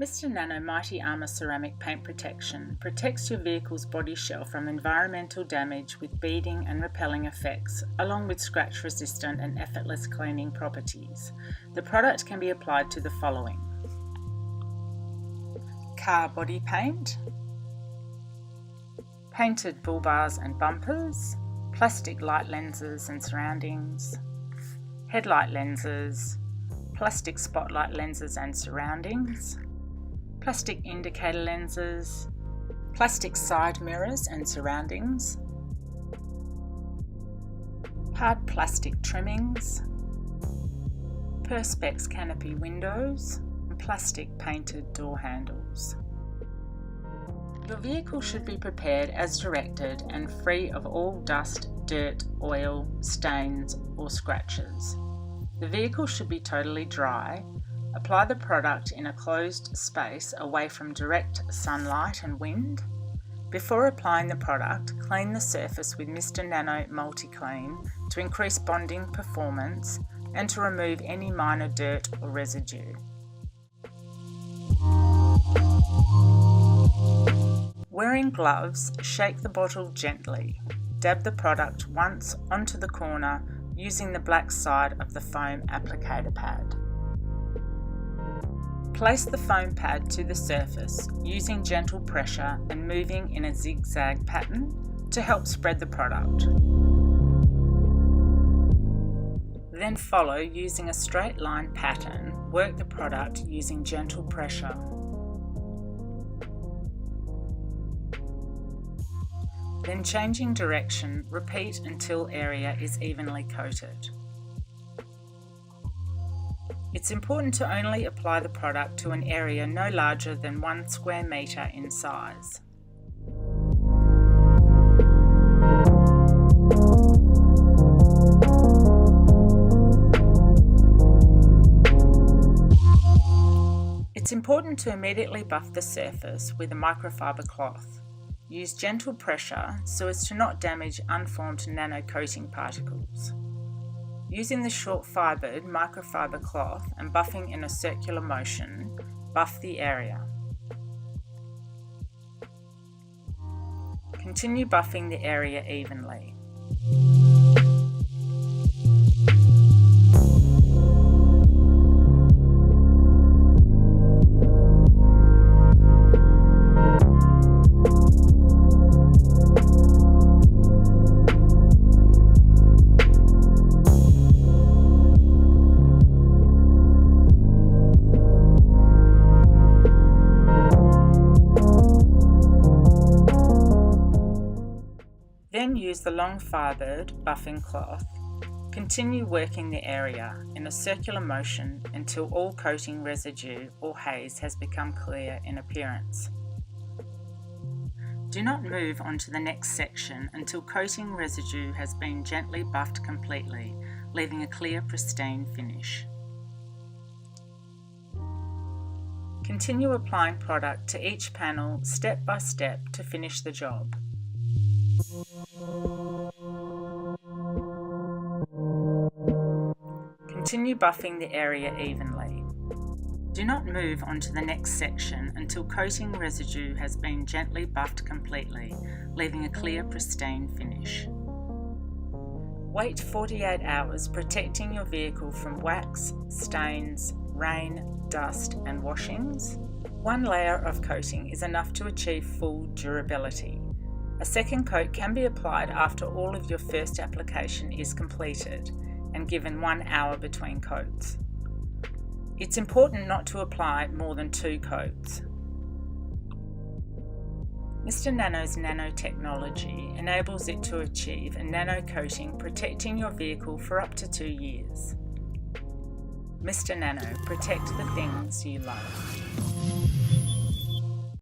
Mr. Nano Mighty Armour ceramic paint protection protects your vehicle's body shell from environmental damage with beading and repelling effects, along with scratch resistant and effortless cleaning properties. The product can be applied to the following: car body paint, painted bull bars and bumpers, plastic light lenses and surroundings, headlight lenses, plastic spotlight lenses and surroundings, plastic indicator lenses, plastic side mirrors and surroundings, hard plastic trimmings, perspex canopy windows, and plastic painted door handles. Your vehicle should be prepared as directed and free of all dust, dirt, oil, stains or scratches. The vehicle should be totally dry. Apply the product in a closed space away from direct sunlight and wind. Before applying the product, clean the surface with Mr. Nano Multi-Clean to increase bonding performance and to remove any minor dirt or residue. Wearing gloves, shake the bottle gently. Dab the product once onto the corner using the black side of the foam applicator pad. Place the foam pad to the surface using gentle pressure and moving in a zigzag pattern to help spread the product. Then follow using a straight line pattern. Work the product using gentle pressure. Then changing direction, repeat until area is evenly coated. It's important to only apply the product to an area no larger than 1 square metre in size. It's important to immediately buff the surface with a microfiber cloth. Use gentle pressure so as to not damage unformed nano coating particles. Using the short-fibred microfiber cloth and buffing in a circular motion, buff the area. Continue buffing the area evenly. Then use the long fibred buffing cloth. Continue working the area in a circular motion until all coating residue or haze has become clear in appearance. Do not move on to the next section until coating residue has been gently buffed completely, leaving a clear, pristine finish. Continue applying product to each panel step by step to finish the job. Continue buffing the area evenly. Do not move on to the next section until coating residue has been gently buffed completely, leaving a clear, pristine finish. Wait 48 hours, protecting your vehicle from wax, stains, rain, dust and washings. 1 layer of coating is enough to achieve full durability. A second coat can be applied after all of your first application is completed and given 1 hour between coats. It's important not to apply more than 2 coats. Mr. Nano's nanotechnology enables it to achieve a nano coating protecting your vehicle for up to 2 years. Mr. Nano, protect the things you love.